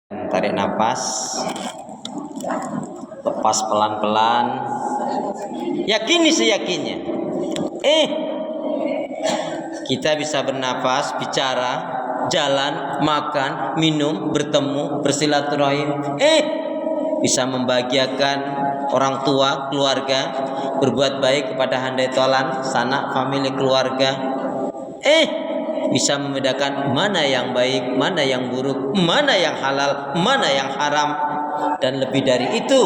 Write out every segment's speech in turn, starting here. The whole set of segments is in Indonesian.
Tarik nafas, lepas pelan-pelan, yakini seyakinnya. Kita bisa bernafas, bicara, jalan, makan, minum, bertemu, bersilaturahim. Bisa membahagiakan orang tua, keluarga, berbuat baik kepada handai tolan, sanak, famili, keluarga. Bisa membedakan mana yang baik, mana yang buruk, mana yang halal, mana yang haram. Dan lebih dari itu,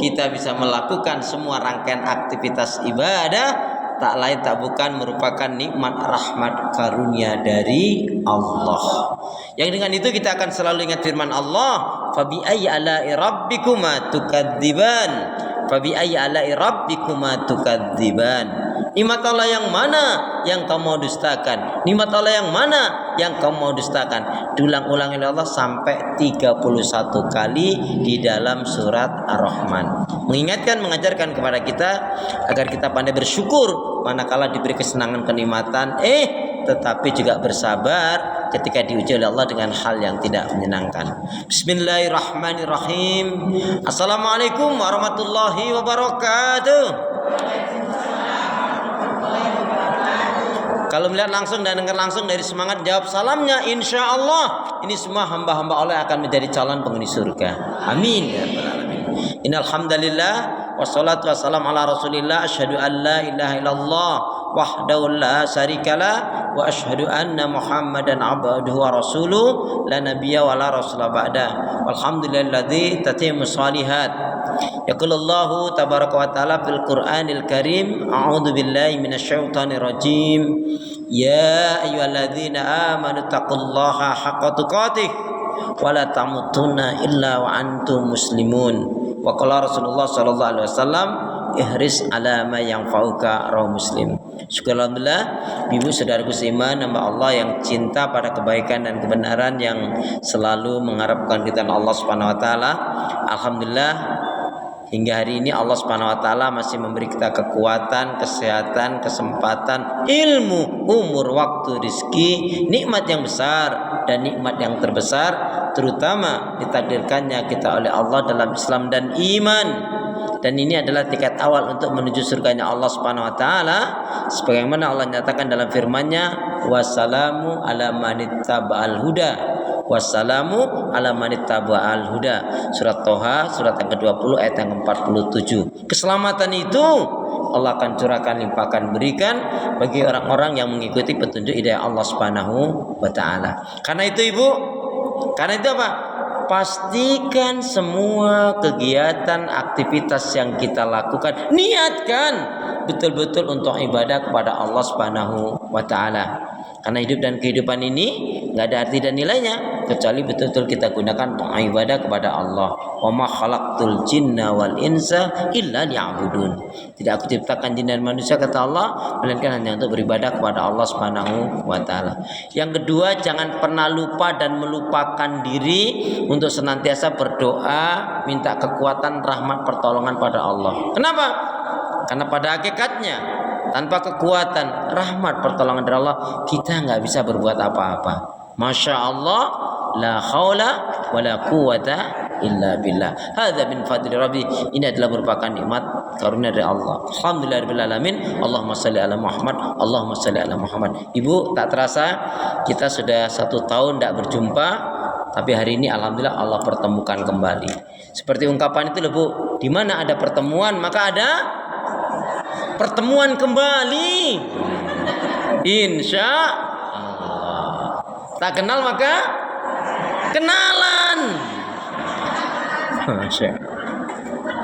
kita bisa melakukan semua rangkaian aktivitas ibadah tak lain tak bukan merupakan nikmat rahmat karunia dari Allah. Yang dengan itu kita akan selalu ingat firman Allah, "Fabi ayyi ala'i rabbikuma tukadziban." Fabi ayyi ala'i rabbikuma tukadziban. Nikmat Allah yang mana yang kamu mau dustakan? Nikmat Allah yang mana yang kamu mau dustakan? Diulang-ulang oleh Allah sampai 31 kali di dalam surat Ar-Rahman. Mengingatkan, mengajarkan kepada kita agar kita pandai bersyukur manakala diberi kesenangan, kenikmatan, tetapi juga bersabar ketika diuji oleh Allah dengan hal yang tidak menyenangkan. Bismillahirrahmanirrahim. Assalamualaikum warahmatullahi wabarakatuh. Kalau melihat langsung dan dengar langsung, dari semangat jawab salamnya, insya Allah ini semua hamba-hamba Allah akan menjadi calon penghuni surga. Amin ya rabbal alamin. Innal hamdalillah wassalatu wassalamu ala Rasulillah, asyhadu an la ilaha illallah wahdahu la syarikalah wa asyhadu anna Muhammadan abduhu wa rasuluh la nabiyya wa la rasula ba'da. Walhamdulillahilladzi tatimmu shalihat. Yaqulullahu tabaraka wa ta'ala fil Qur'anil Karim, a'udzu billahi minasyaitonir rajim. Ya ayyuhalladzina amanu taqullaha haqqa tuqatih wa la tamutunna illa wa antum muslimun. Wa qala Rasulullah sallallahu alaihi wasallam, ihris ala ma yanfa'uka, rawahu Muslim. Syukur alhamdulillah, ibu saudaraku seiman, hamba Allah yang cinta pada kebaikan dan kebenaran, yang selalu mengharapkan ridha Allah Subhanahu wa taala. Alhamdulillah, hingga hari ini Allah Subhanahu wa taala masih memberi kita kekuatan, kesehatan, kesempatan, ilmu, umur, waktu, rizki, nikmat yang besar dan nikmat yang terbesar, terutama ditakdirkannya kita oleh Allah dalam Islam dan iman. Dan ini adalah tiket awal untuk menuju surganya Allah Subhanahu wa taala, sebagaimana Allah nyatakan dalam firman-Nya, wassalamu ala manittaba'al huda. Wassalamu ala manittaba'al huda. Surat Toha, surat yang ke-20 ayat yang ke-47. Keselamatan itu Allah akan curahkan, limpahkan, berikan bagi orang-orang yang mengikuti petunjuk hidayah Allah Subhanahu wa taala. Karena itu Ibu, karena itu apa? Pastikan semua kegiatan, aktivitas yang kita lakukan, niatkan betul-betul untuk ibadah kepada Allah Subhanahu wa taala. Karena hidup dan kehidupan ini nggak ada arti dan nilainya kecuali betul-betul kita gunakan untuk ibadah kepada Allah. Wa ma khalaqtul jinna wal insa illa liya'budun. Tidak aku ciptakan jin dan manusia, kata Allah, melainkan hanya untuk beribadah kepada Allah Subhanahu wa taala. Yang kedua, jangan pernah lupa dan melupakan diri untuk senantiasa berdoa, minta kekuatan, rahmat, pertolongan pada Allah. Kenapa? Karena pada hakikatnya tanpa kekuatan, rahmat, pertolongan dari Allah, kita nggak bisa berbuat apa-apa. Masya Allah, la haula wa la quwata illa billah. Hadza min fadli rabbi. Ini adalah merupakan nikmat karunia dari Allah. Alhamdulillahirabbil alamin. Allahumma shalli ala Muhammad. Allahumma shalli ala Muhammad. Ibu, tak terasa kita sudah 1 tahun tidak berjumpa, tapi hari ini alhamdulillah Allah pertemukan kembali. Seperti ungkapan itu loh Bu, di mana ada pertemuan maka ada pertemuan kembali. Insya Allah. Tak kenal maka kenalan.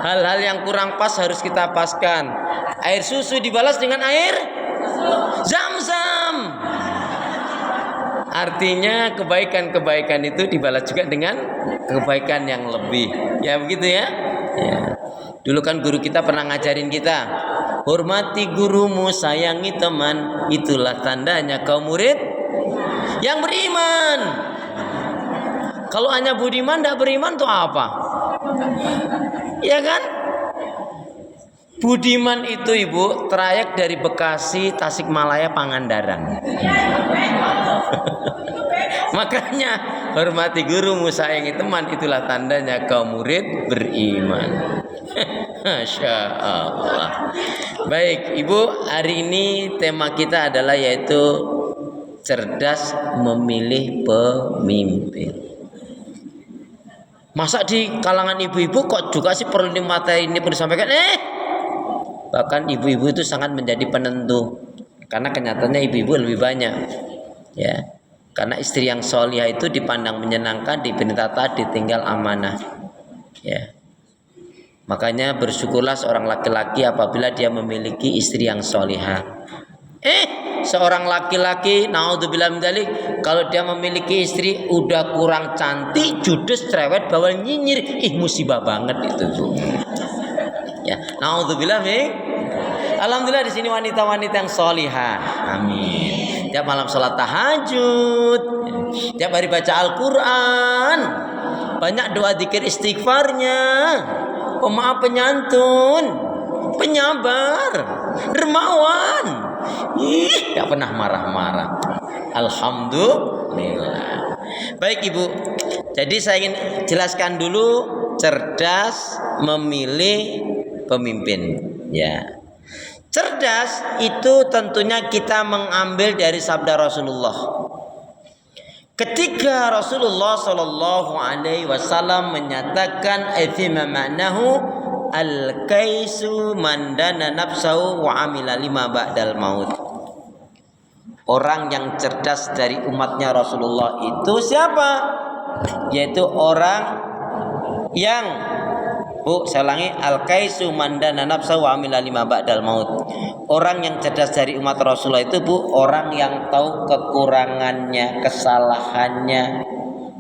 Hal-hal yang kurang pas harus kita paskan. Air susu dibalas dengan air Zam-zam. Artinya kebaikan-kebaikan itu dibalas juga dengan kebaikan yang lebih. Ya begitu ya. Dulu kan guru kita pernah ngajarin kita, hormati gurumu, sayangi teman, itulah tandanya kaum murid yang beriman. Kalau hanya budiman tidak beriman itu apa? Ya kan? Budiman itu Ibu trayek dari Bekasi, Tasikmalaya, Pangandaran. Makanya hormati gurumu, sayangi teman, itulah tandanya kaum murid beriman. Masya Allah. Baik Ibu, hari ini tema kita adalah yaitu cerdas memilih pemimpin. Masa di kalangan ibu-ibu kok juga sih perlu materi ini perlu disampaikan? Bahkan ibu-ibu itu sangat menjadi penentu, karena kenyataannya ibu-ibu lebih banyak, ya. Karena istri yang solihah itu dipandang menyenangkan, diberi tata, ditinggal amanah, ya. Makanya bersyukurlah seorang laki-laki apabila dia memiliki istri yang solihah. Seorang laki-laki, naudzubillah min dzalik, kalau dia memiliki istri udah kurang cantik, judes, cerewet, bawel, nyinyir, musibah banget itu tuh. Ya, naudzubillah min. Alhamdulillah di sini wanita-wanita yang solihah. Amin. Tiap malam sholat tahajud, tiap hari baca Al-Quran, banyak doa dzikir istighfarnya, pemaaf penyantun, penyabar, dermawan, gak pernah marah-marah. Alhamdulillah. Baik Ibu, jadi saya ingin jelaskan dulu cerdas memilih pemimpin, ya. Cerdas itu tentunya kita mengambil dari sabda Rasulullah. Ketika Rasulullah Shallallahu Alaihi Wasallam menyatakan "Athima ma'nahu al-kaisu mandana nafsahu wa amila lima ba'dal maut." Orang yang cerdas dari umatnya Rasulullah itu siapa? Yaitu orang yang saya ulangi, al-kaisu mandana nafsahu wa amila lima ba'dal maut. Orang yang cerdas dari umat Rasulullah itu orang yang tahu kekurangannya, kesalahannya,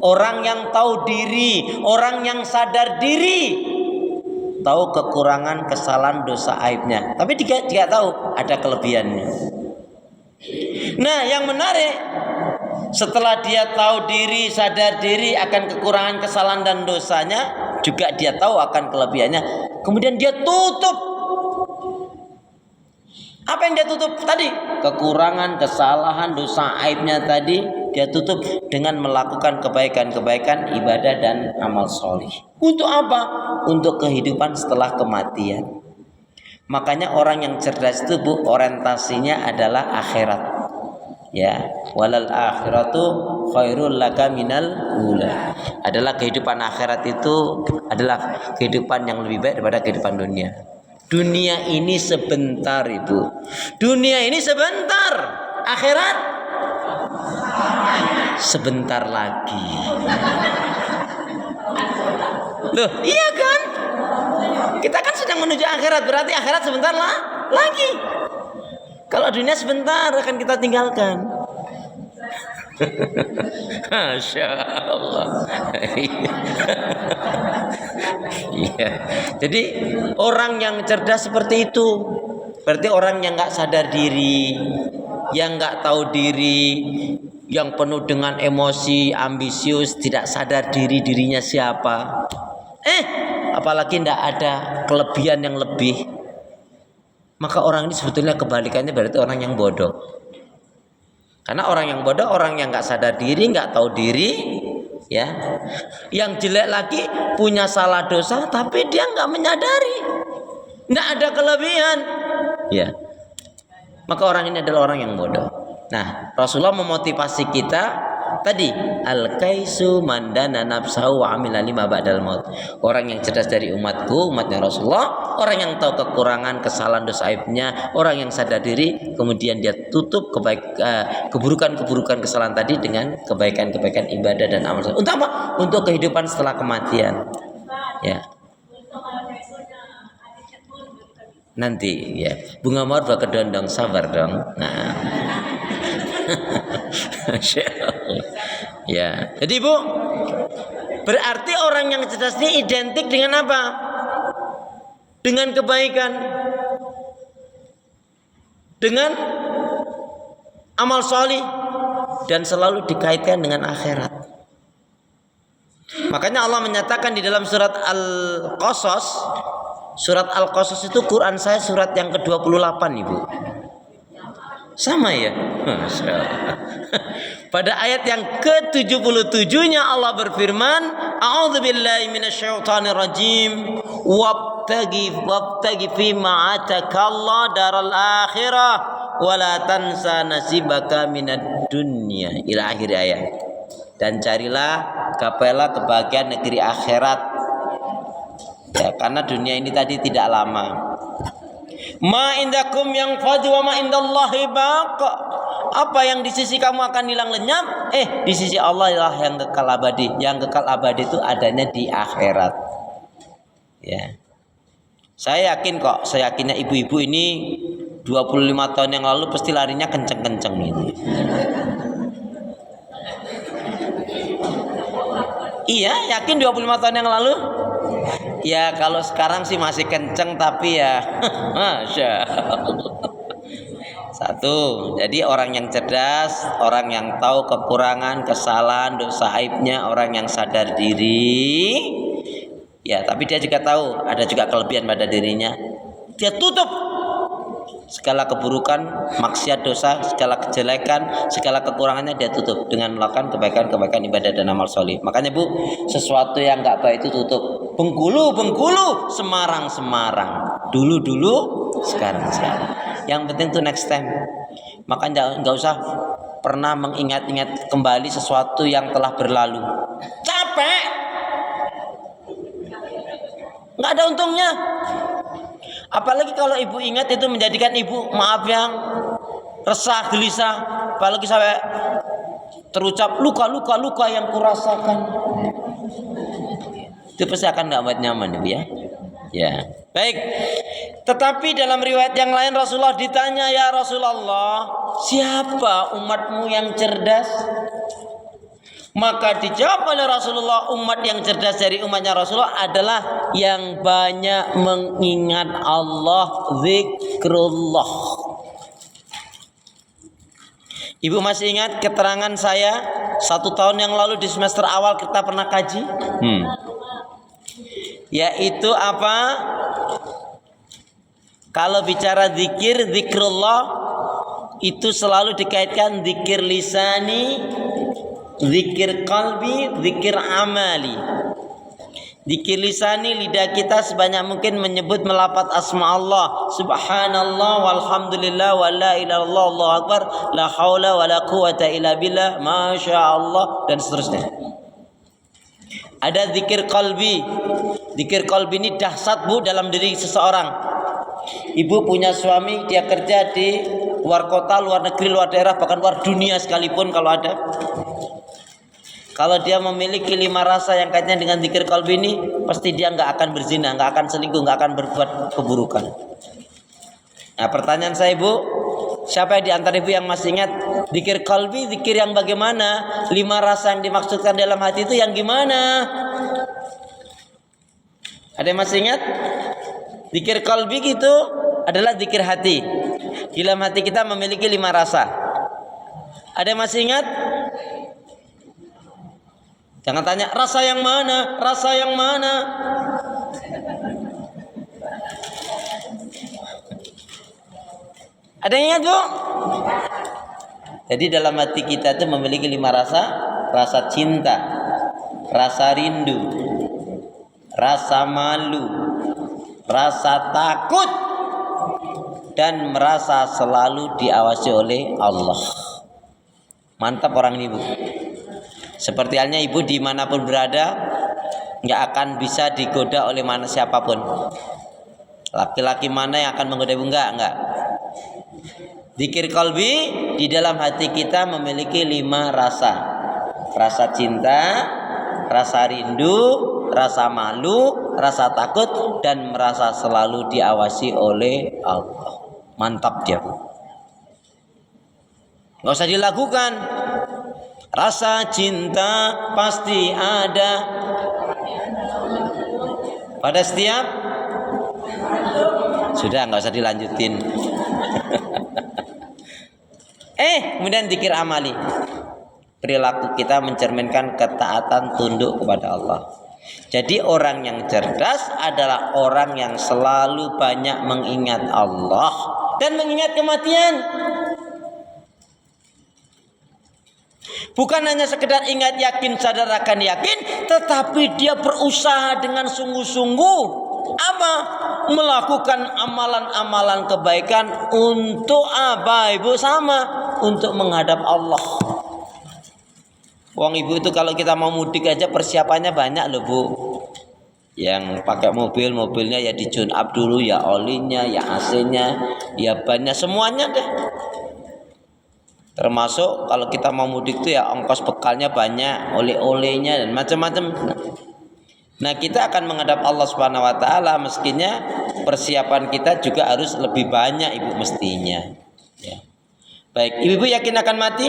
orang yang tahu diri, orang yang sadar diri, tahu kekurangan, kesalahan, dosa, aibnya, tapi dia tahu ada kelebihannya. Nah, yang menarik, setelah dia tahu diri, sadar diri akan kekurangan, kesalahan dan dosanya, juga dia tahu akan kelebihannya, kemudian dia tutup. Apa yang dia tutup tadi? Kekurangan, kesalahan, dosa, aibnya tadi dia tutup dengan melakukan kebaikan-kebaikan, ibadah dan amal solih. Untuk apa? Untuk kehidupan setelah kematian. Makanya orang yang cerdas itu orientasinya adalah akhirat. Ya, walal akhiratu khairul laka minal ula. Adalah kehidupan akhirat itu adalah kehidupan yang lebih baik daripada kehidupan dunia. Dunia ini sebentar, Ibu. Dunia ini sebentar. Akhirat sebentar lagi. Loh, iya kan? Kita kan sedang menuju akhirat, berarti akhirat sebentar lagi. Kalau dunia sebentar akan kita tinggalkan. Masya Allah. Iya. Jadi orang yang cerdas seperti itu, berarti orang yang nggak sadar diri, yang nggak tahu diri, yang penuh dengan emosi, ambisius, tidak sadar dirinya siapa. Apalagi tidak ada kelebihan yang lebih. Maka orang ini sebetulnya kebalikannya berarti orang yang bodoh. Karena orang yang bodoh, orang yang nggak sadar diri, nggak tahu diri, ya. Yang jelek lagi punya salah dosa, tapi dia nggak menyadari, nggak ada kelebihan, ya. Maka orang ini adalah orang yang bodoh. Nah, Rasulullah memotivasi kita tadi, al-kaisu mandana nafsahu wa amila lima ba'dal maut. Orang yang cerdas dari umatku, umatnya Rasulullah, orang yang tahu kekurangan, kesalahan, dosa, aibnya, orang yang sadar diri, kemudian dia tutup keburukan-keburukan, kesalahan tadi dengan kebaikan-kebaikan ibadah dan amal. Untuk apa? Untuk kehidupan setelah kematian. Ya. Nanti ya, bunga mawar bakal dong, sabar dong. Nah. Ya, jadi Bu, berarti orang yang cerdas ini identik dengan apa? Dengan kebaikan, dengan amal solih, dan selalu dikaitkan dengan akhirat. Makanya Allah menyatakan di dalam surat Al-Qasas, surat Al-Qasas itu Quran saya surat yang ke-28, Ibu. Sama ya? Masya Allah. Pada ayat yang ke-77-nya Allah berfirman, A'udzubillahi minasyaitonir rajim. Wabtagi fima atakallah daral akhirah wala tansa nasibaka minad dunya. Ila akhir ayat. Dan carilah, gapailah kebahagiaan negeri akhirat. Ya, karena dunia ini tadi tidak lama. Ma indakum yang fadu wa ma indallahi baq. Apa yang di sisi kamu akan hilang lenyap, di sisi Allah lah yang kekal abadi. Yang kekal abadi itu adanya di akhirat. Ya. Saya yakinnya ibu-ibu ini 25 tahun yang lalu pasti larinya kenceng-kenceng ini. Iya, yakin 25 tahun yang lalu? Ya kalau sekarang sih masih kenceng tapi ya Masya Allah. Satu, jadi orang yang cerdas, orang yang tahu kekurangan, kesalahan, dosa aibnya, orang yang sadar diri. Ya, tapi dia juga tahu ada juga kelebihan pada dirinya. Dia tutup segala keburukan, maksiat, dosa, segala kejelekan, segala kekurangannya dia tutup dengan melakukan kebaikan-kebaikan ibadah dan amal soleh. Makanya Bu, sesuatu yang nggak baik itu tutup. Bengkulu, Semarang. Dulu, sekarang. Yang penting tuh next time. Maka nggak usah pernah mengingat-ingat kembali sesuatu yang telah berlalu. Capek, nggak ada untungnya. Apalagi kalau ibu ingat itu menjadikan ibu yang resah, gelisah. Apalagi sampai terucap luka yang kurasakan. Itu pasti akan nggak nyaman ibu ya. Ya, baik. Tetapi dalam riwayat yang lain Rasulullah ditanya, ya Rasulullah, siapa umatmu yang cerdas? Maka dijawab oleh Rasulullah, umat yang cerdas dari umatnya Rasulullah adalah yang banyak mengingat Allah, zikrullah. Ibu masih ingat keterangan saya 1 tahun yang lalu di semester awal kita pernah kaji? Yaitu apa? Kalau bicara zikrullah itu selalu dikaitkan zikir lisani, zikir qalbi, zikir amali. Zikir lisani, lidah kita sebanyak mungkin menyebut melafaz asma Allah, subhanallah walhamdulillah wa la ilaha illallah, Allahu akbar, la haula wa la quwata illa billah, masya Allah, dan seterusnya. Ada zikir qalbi. Zikir qalbi ini dahsyat Bu dalam diri seseorang. Ibu punya suami, dia kerja di luar kota, luar negeri, luar daerah, bahkan luar dunia sekalipun kalau ada. Kalau dia memiliki 5 rasa yang kaitannya dengan zikir qalbi ini, pasti dia nggak akan berzina, nggak akan selingkuh, nggak akan berbuat keburukan. Nah, pertanyaan saya Ibu, siapa di antara ibu yang masih ingat zikir qalbi, zikir yang bagaimana? 5 rasa yang dimaksudkan dalam hati itu yang gimana? Ada yang masih ingat? Zikir qalbi itu adalah zikir hati. Di dalam hati kita memiliki 5 rasa. Ada yang masih ingat? Jangan tanya rasa yang mana, rasa yang mana. Ada yang ingat Bu? Jadi dalam hati kita itu memiliki 5 rasa. Rasa cinta, rasa rindu, rasa malu, rasa takut, dan merasa selalu diawasi oleh Allah. Mantap orang ini Bu. Seperti halnya ibu dimanapun berada, nggak akan bisa digoda oleh mana siapapun. Laki-laki mana yang akan menggoda ibu? Enggak. Zikir qalbi, di dalam hati kita memiliki 5 rasa. Rasa cinta, rasa rindu, rasa malu, rasa takut, dan merasa selalu diawasi oleh Allah. Mantap dia Bu. Nggak usah dilakukan. Rasa cinta pasti ada pada setiap. Sudah, nggak usah dilanjutin. Kemudian zikir amali. Perilaku kita mencerminkan ketaatan tunduk kepada Allah. Jadi orang yang cerdas adalah orang yang selalu banyak mengingat Allah dan mengingat kematian. Bukan hanya sekedar ingat, yakin, sadar akan yakin, tetapi dia berusaha dengan sungguh-sungguh apa? Melakukan amalan-amalan kebaikan untuk apa? Ibu, sama untuk menghadap Allah. Wong ibu itu kalau kita mau mudik aja persiapannya banyak loh, Bu. Yang pakai mobilnya ya di tune up dulu, ya olinya, ya AC-nya, ya bannya, semuanya deh. Termasuk kalau kita mau mudik tuh ya ongkos bekalnya banyak, oleh-olehnya dan macam-macam. Nah, kita akan menghadap Allah Subhanahu wa taala, mestinya persiapan kita juga harus lebih banyak, Ibu, mestinya. Ya. Baik, Ibu yakin akan mati?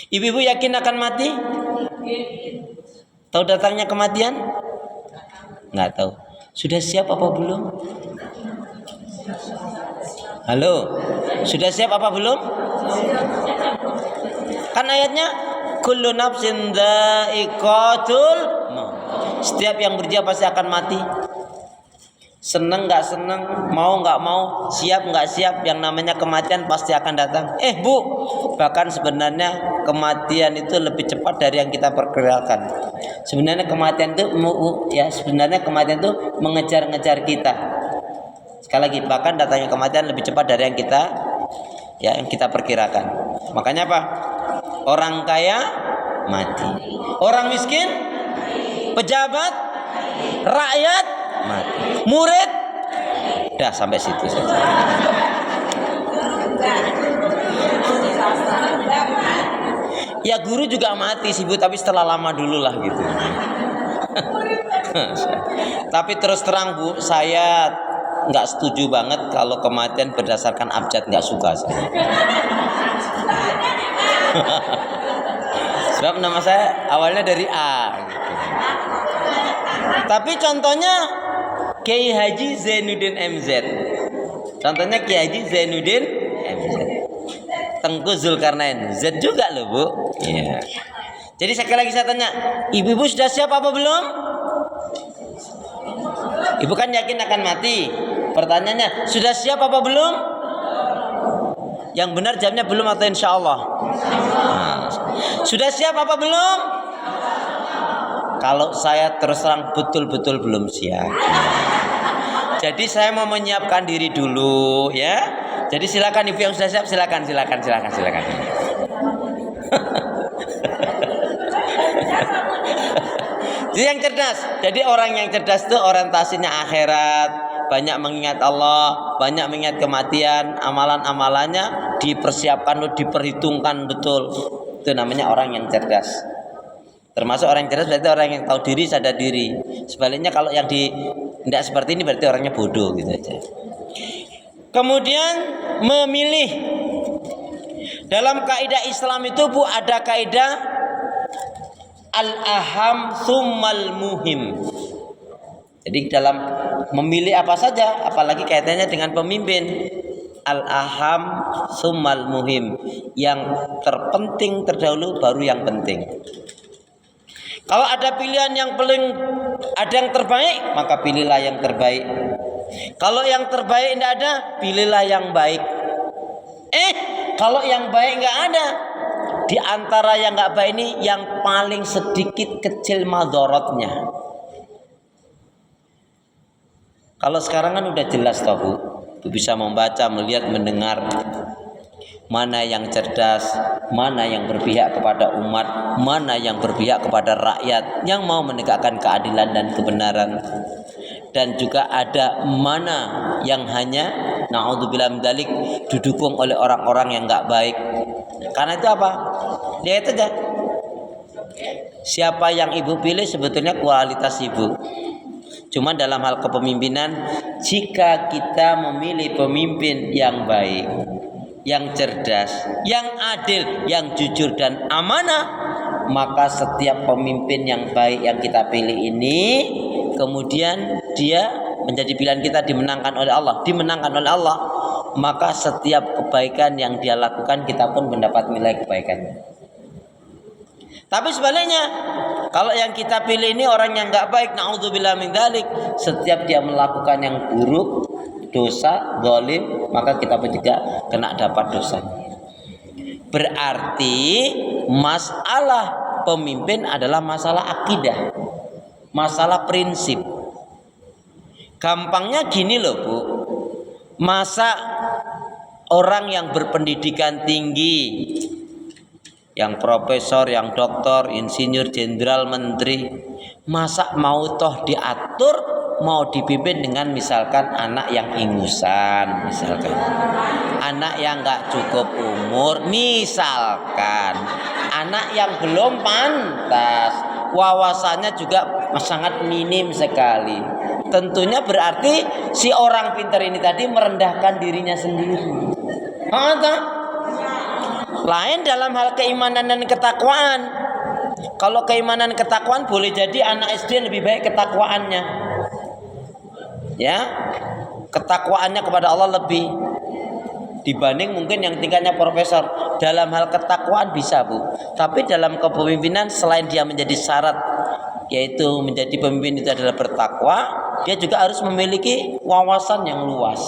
Ibu yakin akan mati? Tahu datangnya kematian? Nggak tahu. Sudah siap apa belum? Halo, sudah siap apa belum? Kan ayatnya kullu nafsin dha'iqatul maut. Setiap yang berjiwa pasti akan mati. Seneng nggak seneng, mau nggak mau, siap nggak siap, yang namanya kematian pasti akan datang. Bu, bahkan sebenarnya kematian itu lebih cepat dari yang kita perkirakan. Sebenarnya kematian itu mengejar-ngejar kita. Sekali lagi, bahkan datangnya kematian lebih cepat dari yang kita perkirakan. Makanya apa? Orang kaya mati, orang miskin, pejabat, rakyat mati, murid, dah sampai situ saja. Ya guru juga mati sih, Bu, tapi setelah lama dulu lah gitu. Tapi terus terang, Bu, saya nggak setuju banget kalau kematian berdasarkan abjad, nggak suka saya. Sebab nama saya awalnya dari A gitu. Tapi contohnya Kiai Haji Zainuddin MZ. Contohnya Kiai Haji Zainuddin MZ. Tengku Zulkarnain Z juga loh, Bu. Iya. Jadi sekali lagi saya tanya, ibu-ibu sudah siap apa belum? Ibu kan yakin akan mati. Pertanyaannya, sudah siap apa belum? Yang benar jawabnya belum atau insya Allah? Sudah siap apa belum? Kalau saya terus terang betul-betul belum siap. Jadi saya mau menyiapkan diri dulu, ya. Jadi silakan ibu yang sudah siap, silakan. Jadi yang cerdas. Jadi orang yang cerdas itu orientasinya akhirat, banyak mengingat Allah, banyak mengingat kematian, amalan-amalannya dipersiapkan, diperhitungkan betul. Itu namanya orang yang cerdas. Termasuk orang yang cerdas berarti orang yang tahu diri, sadar diri. Sebaliknya kalau yang tidak seperti ini berarti orangnya bodoh gitu aja. Kemudian memilih. Dalam kaidah Islam itu, Bu, ada kaidah al-aham tsummal muhim. Jadi dalam memilih apa saja, apalagi kaitannya dengan pemimpin, al-aham tsummal muhim, yang terpenting terdahulu baru yang penting. Kalau ada pilihan yang ada yang terbaik, maka pilihlah yang terbaik. Kalau yang terbaik tidak ada, pilihlah yang baik. Kalau yang baik nggak ada, di antara yang nggak baik ini yang paling sedikit kecil madorotnya. Kalau sekarang kan udah jelas toh, Bu. Bisa membaca, melihat, mendengar mana yang cerdas, mana yang berpihak kepada umat, mana yang berpihak kepada rakyat, yang mau menegakkan keadilan dan kebenaran. Dan juga ada mana yang hanya naudzubillah min dzalik didukung oleh orang-orang yang enggak baik. Karena itu apa? Lihat aja. Siapa yang ibu pilih sebetulnya kualitas ibu. Cuma dalam hal kepemimpinan, jika kita memilih pemimpin yang baik, yang cerdas, yang adil, yang jujur dan amanah, maka setiap pemimpin yang baik yang kita pilih ini kemudian dia menjadi pilihan kita, dimenangkan oleh Allah, maka setiap kebaikan yang dia lakukan kita pun mendapat nilai kebaikannya. Tapi sebaliknya, kalau yang kita pilih ini orang yang enggak baik, naudzubillah min dzalik, setiap dia melakukan yang buruk, dosa, zalim, maka kita pun juga kena dapat dosanya. Berarti masalah pemimpin adalah masalah akidah, masalah prinsip. Gampangnya gini loh Bu, masa orang yang berpendidikan tinggi, yang profesor, yang doktor, insinyur, jenderal, menteri, masa mau toh diatur, mau dipimpin dengan misalkan anak yang ingusan, misalkan anak yang nggak cukup umur, misalkan anak yang belum pantas, wawasannya juga sangat minim sekali. Tentunya berarti si orang pintar ini tadi merendahkan dirinya sendiri. Lain dalam hal keimanan dan ketakwaan. Kalau keimanan ketakwaan boleh jadi anak SD lebih baik ketakwaannya, ya, ketakwaannya kepada Allah lebih dibanding mungkin yang tingkatnya profesor. Dalam hal ketakwaan bisa Bu, tapi dalam kepemimpinan selain dia menjadi syarat, yaitu menjadi pemimpin itu adalah bertakwa, dia juga harus memiliki wawasan yang luas,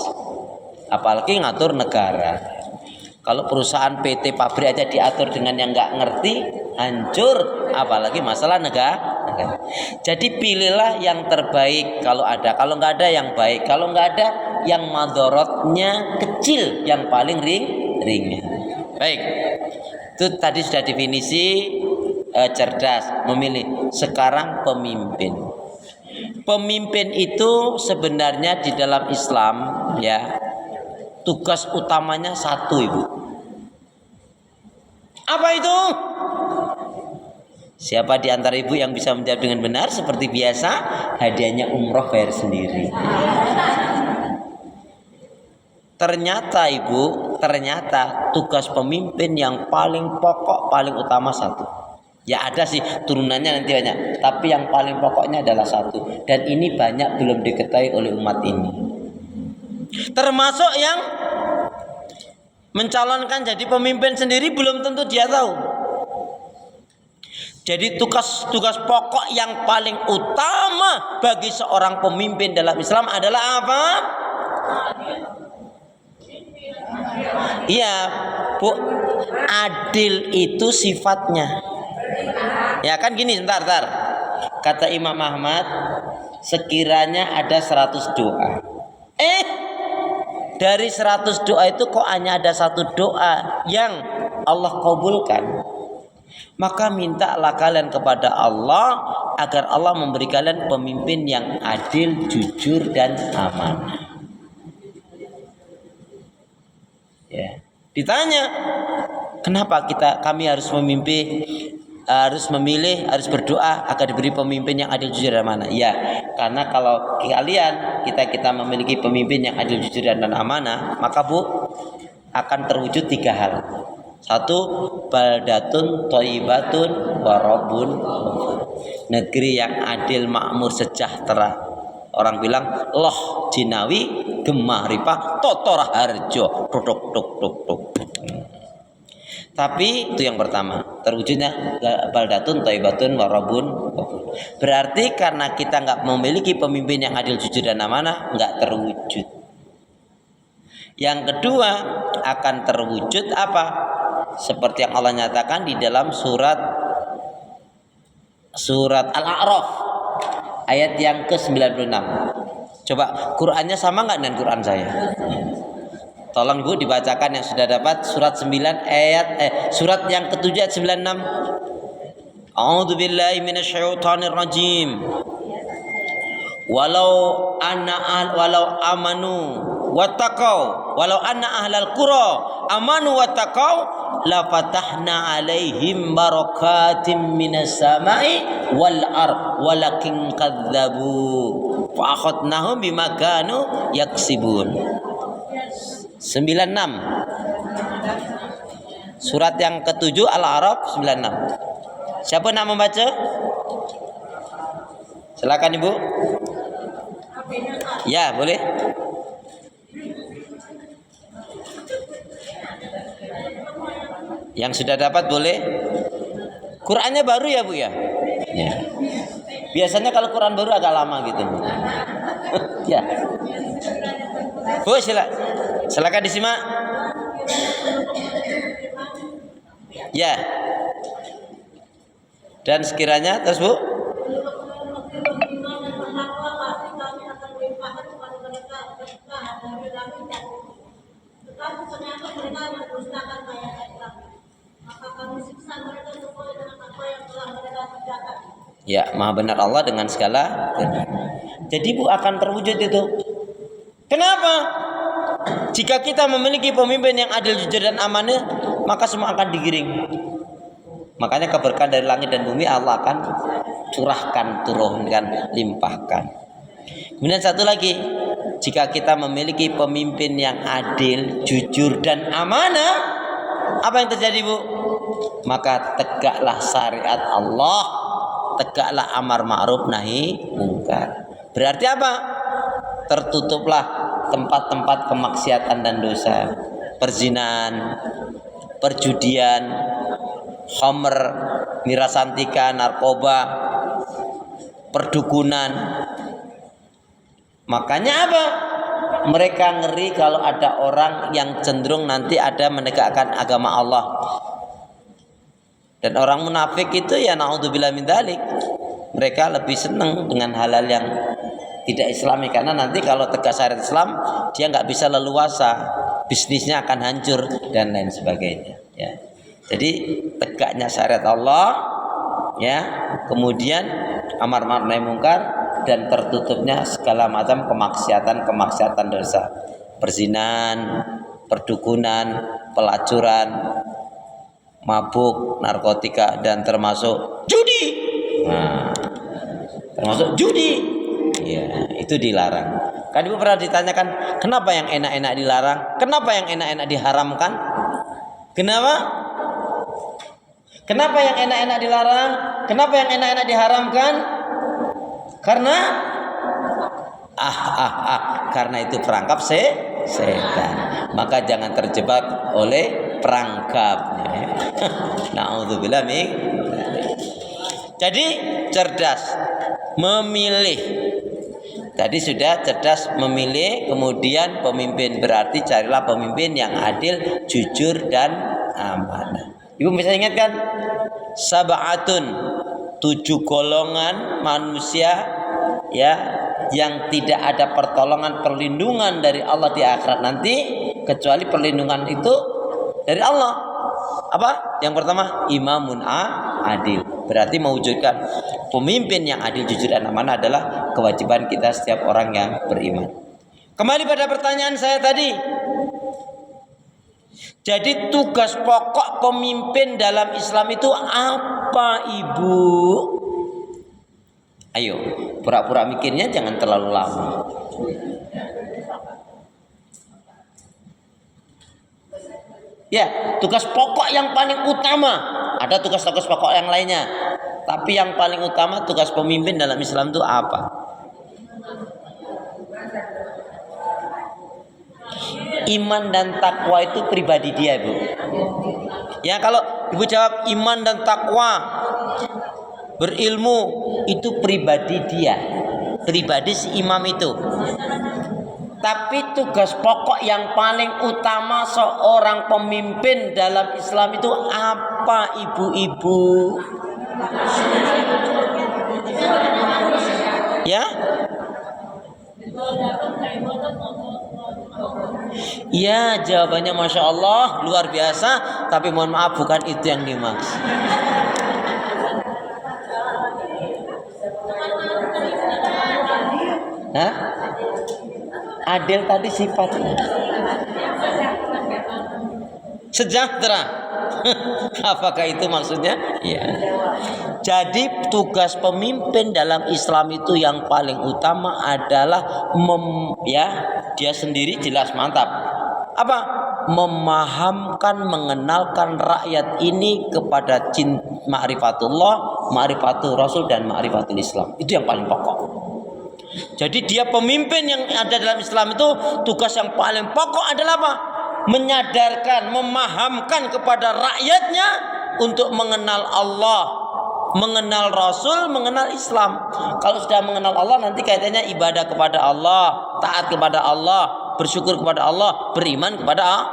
apalagi ngatur negara. Kalau perusahaan PT pabrik aja diatur dengan yang nggak ngerti, hancur, apalagi masalah negara. Jadi pilihlah yang terbaik kalau ada, kalau nggak ada yang baik, kalau nggak ada yang madorotnya kecil, yang paling ringan. Baik, itu tadi sudah definisi cerdas, memilih. Sekarang pemimpin. Pemimpin itu sebenarnya di dalam Islam, ya, tugas utamanya satu Ibu. Apa itu? Siapa di antara ibu yang bisa menjawab dengan benar? Seperti biasa, hadiahnya umroh bayar sendiri. Ternyata Ibu, ternyata tugas pemimpin yang paling pokok, paling utama satu. Ya ada sih turunannya nanti banyak, tapi yang paling pokoknya adalah satu. Dan ini banyak belum diketahui oleh umat ini. Termasuk yang mencalonkan jadi pemimpin sendiri belum tentu dia tahu. Jadi tugas pokok yang paling utama bagi seorang pemimpin dalam Islam adalah apa? Iya, Bu, adil itu sifatnya. Ya kan gini, sebentar. Kata Imam Ahmad, sekiranya ada 100 doa. Dari 100 doa itu kok hanya ada satu doa yang Allah kabulkan. Maka mintalah kalian kepada Allah agar Allah memberi kalian pemimpin yang adil, jujur, dan amanah. Ya. Ditanya, kenapa kami harus memilih, harus berdoa agar diberi pemimpin yang adil, jujur, dan amanah? Ya, karena kalau kita memiliki pemimpin yang adil, jujur, dan amanah, maka Bu, akan terwujud 3 hal. 1, baldatun thayyibatun wa rabbun, negeri yang adil, makmur, sejahtera. Orang bilang loh jinawi gemah ripah totora harjo tuk. Tapi itu yang pertama, terwujudnya baldatun thayyibatun wa rabbun. Berarti karena kita nggak memiliki pemimpin yang adil, jujur, dan amanah, nggak terwujud. Yang kedua, akan terwujud apa? Seperti yang Allah nyatakan di dalam surat Al-A'raf ayat yang ke-96. Coba Qurannya sama nggak dengan Quran saya? Tolong Bu dibacakan yang sudah dapat surat 9 surat yang ke-7 ayat 96. A'udzubillahi minasyaitonirrajim. Walau amanu wattaqau walau anna ahlal qura amanu wattaqau la fatahna alaihim barakatim minas samai wal ard walakin kadzabu fa akhadnahum bima kanu yaksibun. 96 surat yang ke-7 Al-A'raf 96. Siapa nak membaca? Silakan Ibu. Ya, boleh. Yang sudah dapat boleh. Qurannya baru ya Bu ya? Ya. Biasanya kalau Quran baru agak lama gitu. Ya. Bu silakan disimak. Ya. Dan sekiranya terus Bu. Ya, Maha benar Allah dengan segala benar. Jadi Bu akan terwujud itu. Kenapa? Jika kita memiliki pemimpin yang adil, jujur dan amanah, maka semua akan digiring. Makanya keberkahan dari langit dan bumi Allah akan curahkan, turunkan, limpahkan. Kemudian satu lagi, jika kita memiliki pemimpin yang adil, jujur dan amanah, apa yang terjadi Bu? Maka tegaklah syariat Allah, tegaklah amar ma'ruf nahi mungkar. Berarti apa? Tertutuplah tempat-tempat kemaksiatan dan dosa, perzinahan, perjudian, khamr, mirasantika, narkoba, perdukunan. Makanya apa? Mereka ngeri kalau ada orang yang cenderung nanti ada menegakkan agama Allah. Dan orang munafik itu ya naudzubillah min dzalik. Mereka lebih senang dengan hal-hal yang tidak islami, karena nanti kalau tegak syariat Islam dia nggak bisa leluasa, bisnisnya akan hancur dan lain sebagainya. Ya. Jadi tegaknya syariat Allah, ya, kemudian amar ma'ruf nahi mungkar, dan tertutupnya segala macam kemaksiatan dosa, perzinahan, perdukunan, pelacuran, mabuk, narkotika, dan termasuk judi. Nah, termasuk judi. Ya, itu dilarang. Kan Ibu pernah ditanyakan, kenapa yang enak-enak dilarang? Kenapa yang enak-enak diharamkan? Kenapa? Kenapa yang enak-enak dilarang? Kenapa yang enak-enak diharamkan? Karena karena itu perangkap setan. Maka jangan terjebak oleh perangkapnya. Na'udzubillah min. Jadi cerdas memilih. Tadi sudah cerdas memilih, kemudian pemimpin, berarti carilah pemimpin yang adil, jujur dan amanah. Ibu bisa ingatkan? Sab'atun, 7 golongan manusia ya yang tidak ada pertolongan, perlindungan dari Allah di akhirat nanti kecuali perlindungan itu dari Allah. Apa? Yang pertama, imamun adil. Berarti mewujudkan pemimpin yang adil, jujur dan amanah adalah kewajiban kita setiap orang yang beriman. Kembali pada pertanyaan saya tadi. Jadi tugas pokok pemimpin dalam Islam itu apa, Ibu? Ayo, pura-pura mikirnya jangan terlalu lama. Ya, tugas pokok yang paling utama. Ada tugas-tugas pokok yang lainnya, tapi yang paling utama tugas pemimpin dalam Islam itu apa? Iman dan takwa itu pribadi dia, Bu. Ya, kalau Ibu jawab iman dan takwa, berilmu, itu pribadi dia, pribadi si imam itu. Tapi tugas pokok yang paling utama seorang pemimpin dalam Islam itu apa, ibu-ibu? Ya? Ya, jawabannya Masya Allah, luar biasa. Tapi mohon maaf, bukan itu yang dimaksud. Hah? Adil tadi sifatnya sejahtera. Apakah itu maksudnya? Ya. Jadi tugas pemimpin dalam Islam itu yang paling utama adalah dia sendiri jelas mantap. Apa? Memahamkan, mengenalkan rakyat ini kepada ma'rifatullah, ma'rifatul Rasul dan ma'rifatul Islam. Itu yang paling pokok. Jadi dia pemimpin yang ada dalam Islam itu tugas yang paling pokok adalah apa? Menyadarkan, memahamkan kepada rakyatnya untuk mengenal Allah, mengenal Rasul, mengenal Islam. Kalau sudah mengenal Allah, nanti kaitannya ibadah kepada Allah, taat kepada Allah, bersyukur kepada Allah, beriman kepada Allah.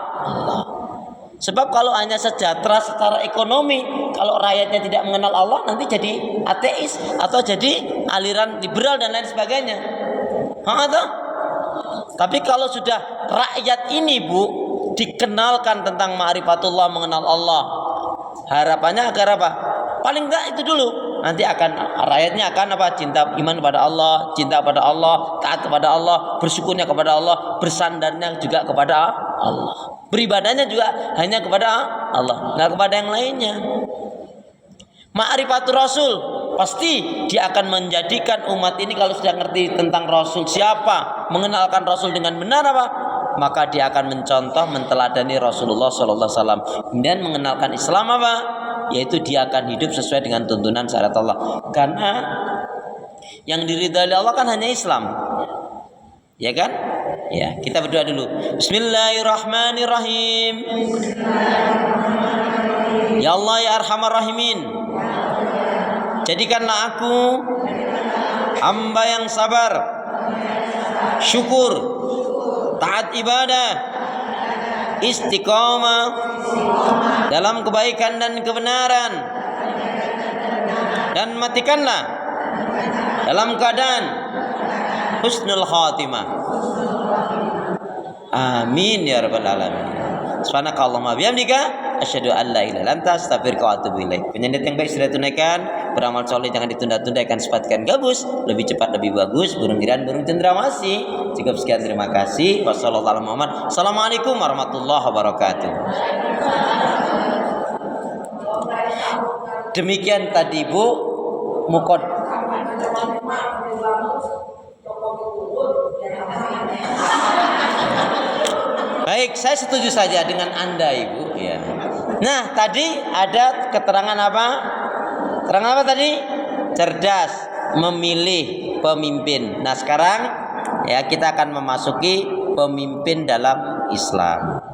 Sebab kalau hanya sejahtera secara ekonomi, kalau rakyatnya tidak mengenal Allah, nanti jadi ateis atau jadi aliran liberal dan lain sebagainya. Tapi kalau sudah rakyat ini, Bu, dikenalkan tentang ma'rifatullah, mengenal Allah, harapannya agar apa? Paling enggak itu dulu. Nanti akan rakyatnya akan apa? Cinta iman kepada Allah, cinta kepada Allah, taat kepada Allah, bersyukurnya kepada Allah, bersandarnya juga kepada Allah. Beribadahnya juga hanya kepada Allah, enggak kepada yang lainnya. Ma'rifatul Rasul, pasti dia akan menjadikan umat ini kalau sudah ngerti tentang Rasul siapa, mengenalkan Rasul dengan benar apa, maka dia akan mencontoh, menteladani Rasulullah SAW. Kemudian mengenalkan Islam apa, yaitu dia akan hidup sesuai dengan tuntunan syariat Allah. Karena yang diridhai Allah kan hanya Islam, ya kan? Ya, kita berdoa dulu. Bismillahirrahmanirrahim. Ya Allah ya Arhamar Rahimin, jadikanlah aku hamba yang sabar, syukur, taat ibadah, istiqamah dalam kebaikan dan kebenaran, dan matikanlah dalam keadaan husnul khatimah. Amin ya rabbal alamin. Subhanakallahumma bihamdika asyhadu an la ilaha illa anta astaghfiruka wa atubu ilaik. Penyendit yang baik sudah tunaikan, beramal soleh jangan ditunda-tunda, akan sifatkan gabus, lebih cepat lebih bagus, burung giran burung cendrawasih. Cukup sekian, terima kasih. Wassalamualaikum warahmatullahi wabarakatuh. Demikian tadi Bu mukod. Baik, saya setuju saja dengan Anda, Ibu, ya. Nah, tadi ada keterangan apa? Keterangan apa tadi? Cerdas, memilih pemimpin. Nah, sekarang ya kita akan memasuki pemimpin dalam Islam.